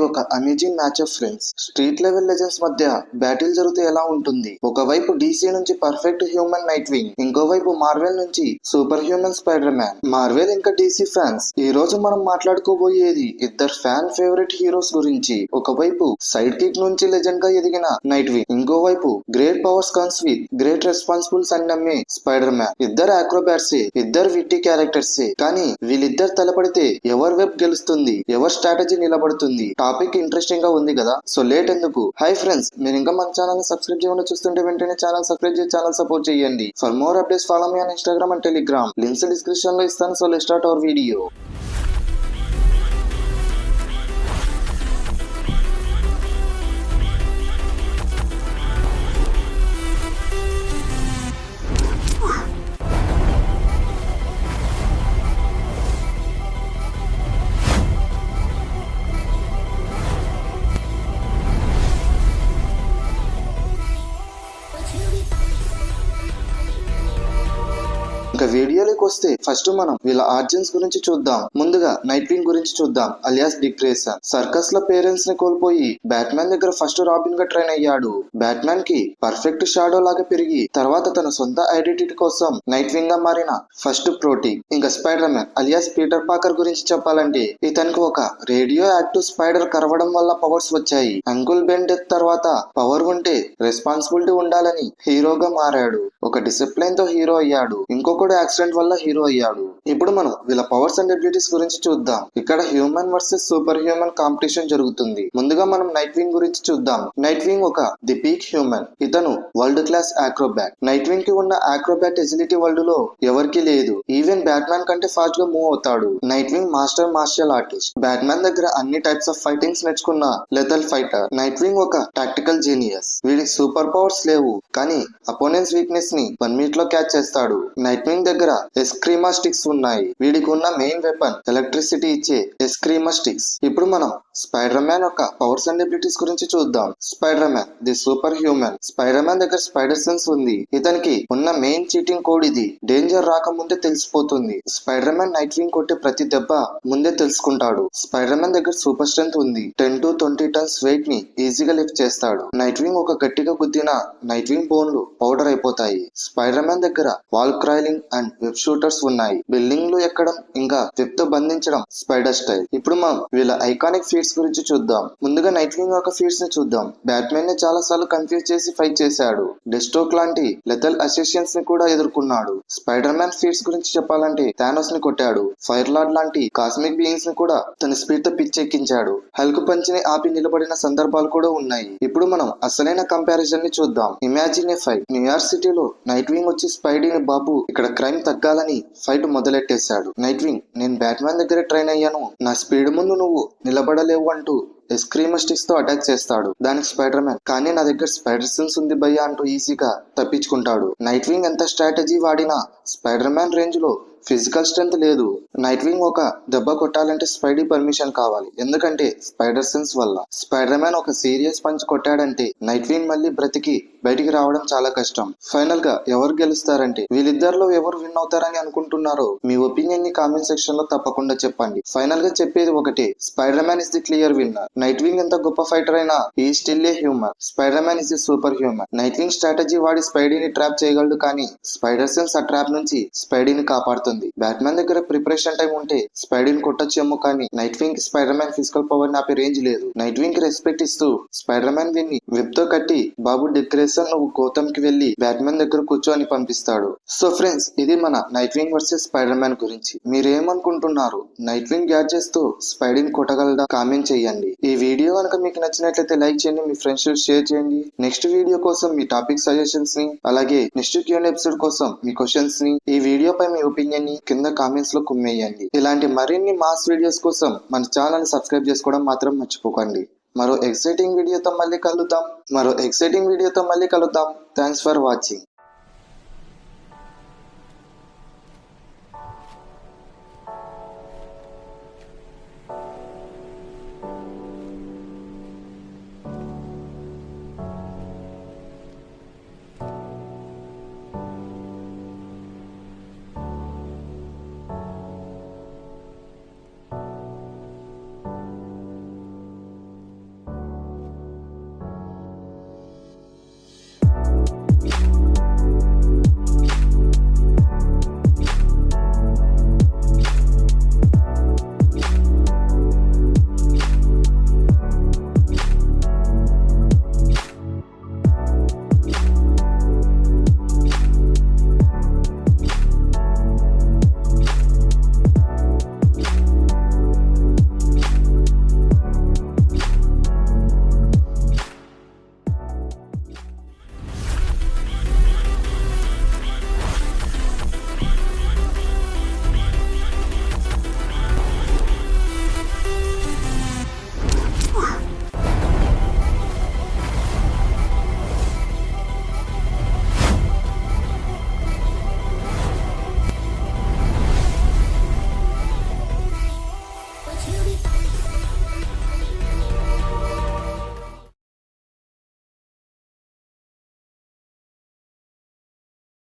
ఒక amazing match of friends. Street level legends మధ్య battle జరిగితే ఎలా ఉంటుంది? ఒకవైపు డీసీ నుంచి పర్ఫెక్ట్ హ్యూమన్ నైట్ వింగ్, ఇంకోవైపు మార్వెల్ నుంచి super human spider man. Marvel ఇంకా డీసీ ఫ్యాన్స్, ఈ రోజు మనం మాట్లాడుకోబోయేది ఇద్దరు ఫ్యాన్ ఫేవరెట్ హీరోస్ గురించి. ఒకవైపు సైడ్ కిక్ నుంచి లెజెండ్ గా ఎదిగిన నైట్ వింగ్, ఇంకోవైపు great powers comes with great responsibles అని నమ్మే స్పైడర్ మ్యాన్. ఇద్దరు అక్రోబాట్సే, ఇద్దరు విట్టి క్యారెక్టర్సే, కానీ వీళ్ళిద్దరు తలపడితే ఎవరి వెబ్ గెలుస్తుంది, ఎవరి స్ట్రాటజీ నిలబడుతుంది? టాపిక్ ఇంట్రెస్టింగ్ గా ఉంది కదా, సో లేట్ ఎందుకు? హై ఫ్రెండ్స్, మీరు ఇంకా మన ఛానల్ సబ్స్క్రైబ్ చేయకుండా చూస్తుంటే వెంటనే ఛానల్ సబ్స్క్రైబ్ చేసి ఛానల్ సపోర్ట్ చేయండి. For more updates follow me on Instagram and Telegram. Links description లో ఇస్తాను. So let's start our video. ఇంకా వీడియోలోకి వస్తే ఫస్ట్ మనం వీళ్ళ ఆర్జిన్స్ గురించి చూద్దాం. ముందుగా నైట్ వింగ్ గురించి చూద్దాం, అలియాస్ డిక్ గ్రేసన్. సర్కస్ లో పేరెంట్స్ ని కోల్పోయి బ్యాట్మ్యాన్ దగ్గర ఫస్ట్ రాబిన్ గా ట్రైన్ అయ్యాడు. బ్యాట్మ్యాన్ కి పర్ఫెక్ట్ షాడో లాగా పెరిగి తర్వాత తన సొంత ఐడెంటిటీ కోసం నైట్ వింగ్ గా మారిన ఫస్ట్ ప్రోటీ. ఇంకా స్పైడర్ మ్యాన్ అలియాస్ పీటర్ పాకర్ గురించి చెప్పాలంటే, ఇతనికి ఒక రేడియో యాక్టివ్ స్పైడర్ కరవడం వల్ల పవర్స్ వచ్చాయి. అంకుల్ బెన్ డెత్ తర్వాత పవర్ ఉంటే రెస్పాన్సిబిలిటీ ఉండాలని హీరోగా మారాడు. ఒక డిసిప్లైన్ తో హీరో అయ్యాడు. ఇంకొకడు యాక్సిడెంట్ వల్ల హీరో అయ్యాడు. ఇప్పుడు మనం వీళ్ళ పవర్స్ అండ్ ఎబిలిటీస్ గురించి చూద్దాం. ఇక్కడ human versus super human competition జరుగుతుంది. ముందుగా మనం నైట్ వింగ్ గురించి చూద్దాం. నైట్ వింగ్ ఒక ది పీక్ హ్యూమన్. ఇతను world class acrobat. Nightwing కి ఉన్న ఆక్రోబాట్ ఎజిలిటీ వరల్డ్ లో ఎవరికి లేదు. ఈవెన్ బ్యాట్మ్యాన్ కంటే ఫాస్ట్ గా మూవ్ అవుతాడు. Nightwing master martial artist. Batman దగ్గర అన్ని టైప్స్ ఆఫ్ ఫైటింగ్స్ నేర్చుకున్న లెథల్ ఫైటర్. నైట్ వింగ్ ఒక టాక్టికల్ జీనియస్. వీడికి సూపర్ పవర్స్ లేవు, కానీ అపోనెంట్స్ వీక్నెస్ ని 1 మినిట్ లో క్యాచ్ చేస్తాడు. నైట్ వింగ్ దగ్గర ఎస్క్రీమా స్టిక్స్ ఉన్నాయి. వీడికి ఉన్న మెయిన్ వెపన్ ఎలక్ట్రిసిటీ ఇచ్చే ఎస్క్రీమా స్టిక్స్. ఇప్పుడు మనం స్పైడర్ మ్యాన్ యొక్క పవర్స్ అండ్ ఎబిలిటీస్ గురించి చూద్దాం. Spider man the super human. Spider man దగ్గర స్పైడర్ సెన్స్ ఉంది. ఇతనికి ఉన్న మెయిన్ చీటింగ్ కోడ్ ఇది. డేంజర్ రాకముందే తెలిసిపోతుంది. స్పైడర్ మ్యాన్ నైట్ వింగ్ కొట్టే ప్రతి దెబ్బ ముందే తెలుసుకుంటాడు. స్పైడర్ మ్యాన్ దగ్గర సూపర్ స్ట్రెంత్ ఉంది. 10 to 20 టన్స్ వెయిట్ ని ఈజీగా లిఫ్ట్ చేస్తాడు. నైట్ వింగ్ ఒక గట్టిగా గుద్దిన నైట్ వింగ్ బోన్లు పౌడర్ అయిపోతాయి. స్పైడర్ మ్యాన్ దగ్గర వాల్ క్రైలింగ్ అండ్ వెబ్ షూటర్స్ ఉన్నాయి. బిల్డింగ్ లు ఎక్కడం ఇంకా వెబ్ తో బంధించడం స్పైడర్ స్టైల్. ఇప్పుడు మనం వీళ్ళ ఐకానిక్ ఫీట్స్ గురించి చూద్దాం. ముందుగా నైట్ వింగ్ యొక్క ఫీట్స్ ని చూద్దాం. బ్యాట్మ్యాన్ ని చాలా సార్లు కన్ఫ్యూజ్ చేసి ఫైట్ చేశాడు. డెస్ట్రోక్ లాంటి లెథల్ అసోసియన్స్ ని కూడా ఎదుర్కొన్నాడు. స్పైడర్ మ్యాన్ ఫీట్స్ గురించి చెప్పాలంటే, థానోస్ ని కొట్టాడు. ఫైర్ లార్డ్ లాంటి కాస్మిక్ బీయింగ్స్ ని కూడా తన స్పీడ్ తో పిచ్చెక్కించాడు. హల్క్ పంచ్ ని ఆపి నిలబడిన సందర్భాలు కూడా ఉన్నాయి. ఇప్పుడు మనం అసలైన కంపారిజన్ ని చూద్దాం. Imagine a fight. న్యూయార్క్ సిటీలో నైట్ వింగ్ వచ్చి స్పైడీని, బాబు ఇక్కడ క్రైమ్ తగ్గాలని ఫైట్ మొదలెట్టేశాడు. నైట్ వింగ్, నేను బ్యాట్మ్యాన్ దగ్గర ట్రైన్ అయ్యాను, నా స్పీడ్ ముందు నువ్వు నిలబడలేవు అంటూ ఎస్క్రీమస్టిక్స్ తో అటాక్ చేస్తాడు. దానికి స్పైడర్ మ్యాన్, కానీ నా దగ్గర స్పైడర్ సెన్స్ ఉంది భయ్యా అంటూ ఈజీగా తప్పించుకుంటాడు. నైట్ వింగ్ ఎంత స్ట్రాటజీ వాడినా స్పైడర్ మ్యాన్ రేంజ్ లో ఫిజికల్ స్ట్రెంత్ లేదు. నైట్ వింగ్ ఒక దెబ్బ కొట్టాలంటే స్పైడీ పర్మిషన్ కావాలి, ఎందుకంటే స్పైడర్ సెన్స్ వల్ల. స్పైడర్ మ్యాన్ ఒక సీరియస్ పంచ్ కొట్టాడంటే నైట్ వింగ్ మళ్ళీ బ్రతికి బయటికి రావడం చాలా కష్టం. ఫైనల్ గా ఎవరు గెలుస్తారంటే, వీళ్ళిద్దరిలో ఎవరు విన్ అవుతారని అనుకుంటున్నారో మీ ఒపీనియన్ ని కామెంట్ సెక్షన్ లో తప్పకుండా చెప్పండి. ఫైనల్ గా చెప్పేది ఒకటే, spider man is the clear winner. Night wing ఎంత గొప్ప ఫైటర్ అయినా ఈ still a human. Spider man is the super human. Night wing strategy వాడి స్పైడీని ట్రాప్ చేయగలడు, కానీ స్పైడర్ సెన్స్ ఆ ట్రాప్ నుంచి స్పైడీని కాపాడుతుంది. బ్యాట్మ్యాన్ దగ్గర ప్రిపరేషన్ టైం ఉంటే స్పైడీని కొట్టొచ్చేమో, కానీ నైట్ వింగ్ కి స్పైడర్ మ్యాన్ ఫిజికల్ పవర్ ఆపే రేంజ్ లేదు. నైట్ వింగ్ కి రెస్పెక్ట్ ఇస్తూ స్పైడర్ మ్యాన్ విన్ని వెబ్ తో కట్టి, బాబు డిక్ గ్రేసన్ నువ్వు గౌతమ్ కి వెళ్లి బ్యాట్మ్యాన్ దగ్గర కూర్చొని పంపిస్తాడు. సో ఫ్రెండ్స్, ఇది మన night wing versus spider man గురించి. మీరేమనుకుంటున్నారు? నైట్ వింగ్ గ్యాడ్జెట్స్ తో స్పైడీని కొట్టగలదా? కామెంట్ చేయండి. ఈ వీడియో కనుక మీకు నచ్చినట్లయితే లైక్ చేయండి, మీ ఫ్రెండ్స్ షేర్ చేయండి. నెక్స్ట్ వీడియో కోసం మీ టాపిక్ సజెషన్స్ ని, అలాగే నెక్స్ట్ Q&A ఎపిసోడ్ కోసం మీ క్వశ్చన్స్ ని, ఈ వీడియో పై మీ ఒపీనియన్ ని కింద కామెంట్స్ లో కుమ్మేయండి. ఇలాంటి మరిన్ని మాస్ వీడియోస్ కోసం మన ఛానల్ ని సబ్స్క్రైబ్ చేసుకోవడం మాత్రం మర్చిపోకండి. మరో ఎక్సైటింగ్ వీడియోతో మళ్ళీ కలుద్దాం. Thanks for watching.